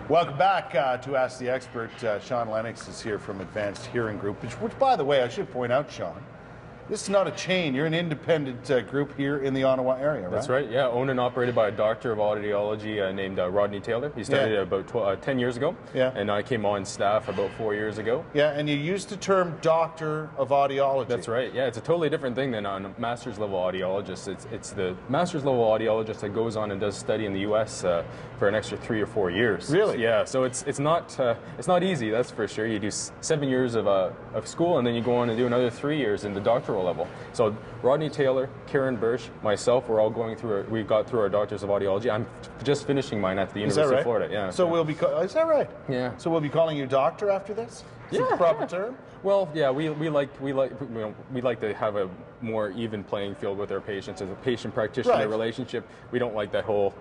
Welcome back to Ask the Expert. Sean Lennox is here from Advanced Hearing Group, which, by the way, I should point out, Sean, this is not a chain. You're an independent group here in the Ottawa area, right? That's right, yeah. Owned and operated by a doctor of audiology named Rodney Taylor. He started about 10 years ago, and I came on staff about 4 years ago. Yeah, and you used the term doctor of audiology. That's right, yeah. It's a totally different thing than a master's level audiologist. It's the master's level audiologist that goes on and does study in the U.S. For an extra 3 or 4 years. Really? Yeah, so it's not easy, that's for sure. You do 7 years of school, and then you go on and do another 3 years in the doctoral level. So Rodney Taylor, Karen Birch, myself, we're all going through. We got through our Doctors of Audiology. I'm just finishing mine at the University of Florida. Yeah. So we'll be. Is that right? Yeah. So we'll be calling you doctor after this? Is it the proper term? Well, yeah, we like to have a more even playing field with our patients as a patient-practitioner relationship. We don't like that whole.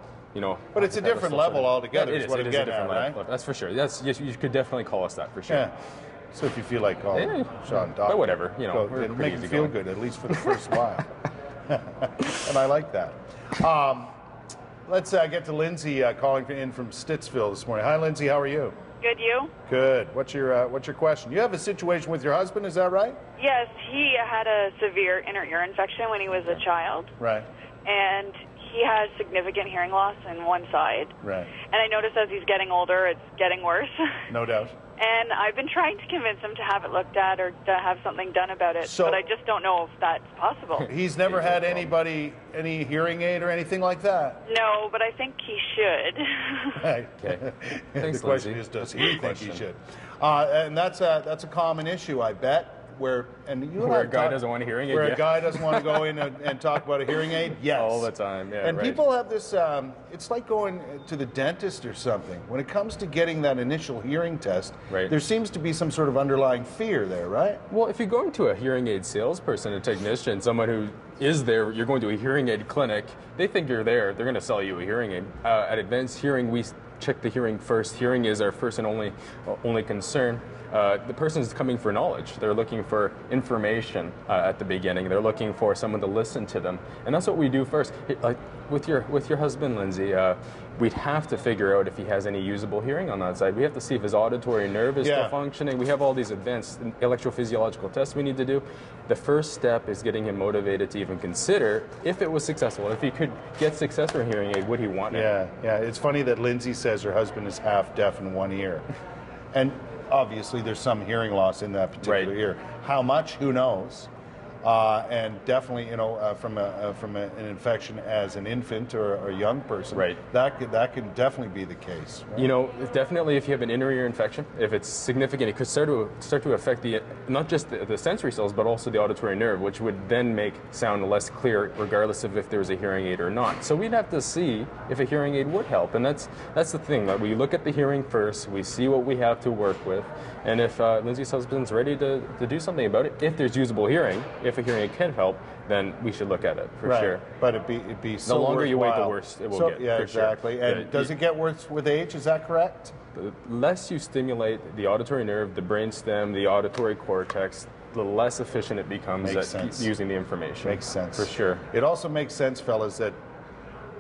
But it's a different level altogether. It is a different level. That's for sure. Yes, you could definitely call us that for sure. Yeah. So if you feel like calling Sean doctor, but whatever, it'll make you feel good, at least for the first while. And I like that. Let's get to Lindsay calling in from Stittsville this morning. Hi, Lindsay. How are you? Good. You? Good. What's your question? You have a situation with your husband, is that right? Yes. He had a severe inner ear infection when he was a child. Right. And he has significant hearing loss in one side. Right. And I notice as he's getting older, it's getting worse. No doubt. And I've been trying to convince him to have it looked at or to have something done about it, but I just don't know if that's possible. He's never had any hearing aid or anything like that? No, but I think he should. Okay. Thanks, the question is, does he think he should? And that's a common issue, I bet. Where a guy doesn't want a hearing aid. Where a guy doesn't want to go in and talk about a hearing aid. Yes, all the time. Yeah, and people have this. It's like going to the dentist or something. When it comes to getting that initial hearing test, there seems to be some sort of underlying fear there, right? Well, if you're going to a hearing aid salesperson, a technician, someone who is there, you're going to a hearing aid clinic. They think you're there. They're going to sell you a hearing aid. At Advanced Hearing, we check the hearing first. Hearing is our first and only concern. The person is coming for knowledge. They're looking for information at the beginning. They're looking for someone to listen to them, and that's what we do first. Like with your husband, Lindsay, we'd have to figure out if he has any usable hearing on that side. We have to see if his auditory nerve is still functioning. We have all these advanced electrophysiological tests we need to do. The first step is getting him motivated to even consider if it was successful. If he could get success for a hearing aid, would he want it? Yeah. It's funny that Lindsay says her husband is half deaf in one ear, and obviously there's some hearing loss in that particular ear. How much? Who knows? And definitely, from an infection as an infant or a young person, that can definitely be the case. Right? Definitely, if you have an inner ear infection, if it's significant, it could start to affect not just the sensory cells, but also the auditory nerve, which would then make sound less clear, regardless of if there was a hearing aid or not. So we'd have to see if a hearing aid would help, and that's the thing. Like, we look at the hearing first, we see what we have to work with, and if Lindsay's husband's ready to do something about it, if there's usable hearing, if a hearing aid can help, then we should look at it for sure. But it'd be so the longer worthwhile. You wait, the worse it will get. Yeah, exactly. Sure. And does it get worse with age? Is that correct? The less you stimulate the auditory nerve, the brainstem, the auditory cortex, the less efficient it becomes at using the information. Makes sense. For sure. It also makes sense, fellas, that,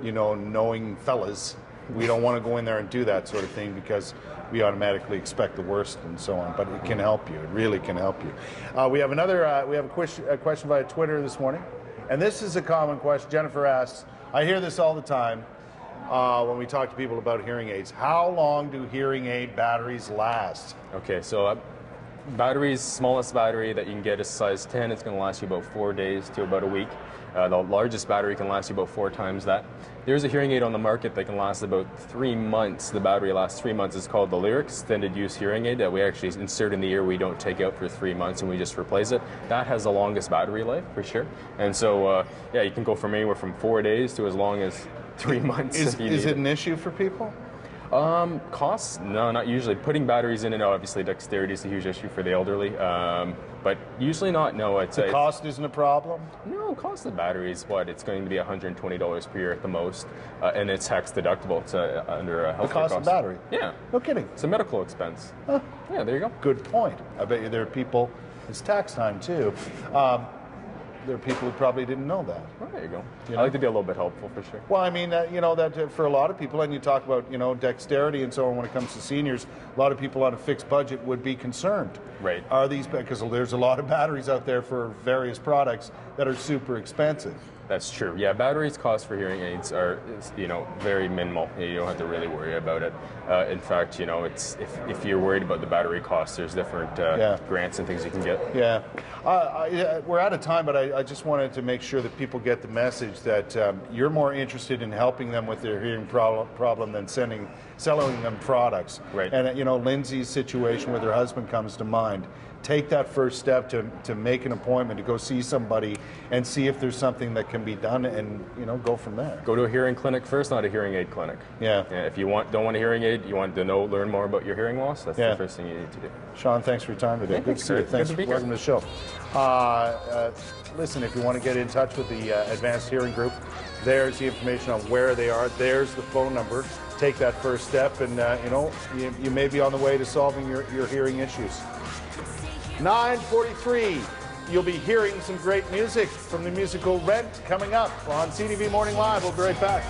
knowing fellas, we don't want to go in there and do that sort of thing because we automatically expect the worst and so on. But it can help you. It really can help you. We have a question via Twitter this morning, and this is a common question. Jennifer asks, I hear this all the time when we talk to people about hearing aids. How long do hearing aid batteries last? Okay, so batteries, smallest battery that you can get is size 10. It's going to last you about 4 days to about a week. The largest battery can last you about 4 times that. There's a hearing aid on the market that can last about 3 months. The battery lasts 3 months. It's called the Lyric Extended Use Hearing Aid that we actually insert in the ear. We don't take out for 3 months and we just replace it. That has the longest battery life for sure. And so, you can go from anywhere from 4 days to as long as 3 months. Is it an issue for people? Costs? No, not usually. Putting batteries in and out, obviously dexterity is a huge issue for the elderly, but usually not, no. The cost isn't a problem? No, cost of batteries, it's going to be $120 per year at the most, and it's tax deductible. It's under a health cost of battery? Yeah. No kidding. It's a medical expense. Huh. Yeah, there you go. Good point. I bet you there are people, it's tax time too. there are people who probably didn't know that. Well, there you go. You I like to be a little bit helpful for sure. Well, I mean, that for a lot of people, and you talk about, dexterity and so on when it comes to seniors, a lot of people on a fixed budget would be concerned. Right. Are these, because there's a lot of batteries out there for various products that are super expensive. That's true. Yeah, batteries cost for hearing aids are, very minimal. You don't have to really worry about it. In fact, it's if you're worried about the battery cost, there's different grants and things you can get. Yeah. We're out of time, but I just wanted to make sure that people get the message that you're more interested in helping them with their hearing problem than selling them products. Right. And Lindsay's situation with her husband comes to mind. Take that first step to make an appointment, to go see somebody and see if there's something that can be done, and go from there. Go to a hearing clinic first, not a hearing aid clinic. Yeah. If you don't want a hearing aid, you want to learn more about your hearing loss, that's the first thing you need to do. Sean, thanks for your time today. Good to see you. Thanks for welcome to the show. Listen, if you want to get in touch with the Advanced Hearing Group, there's the information on where they are. There's the phone number. Take that first step, and you may be on the way to solving your hearing issues. 9:43. You'll be hearing some great music from the musical Rent coming up on CTV Morning Live. We'll be right back.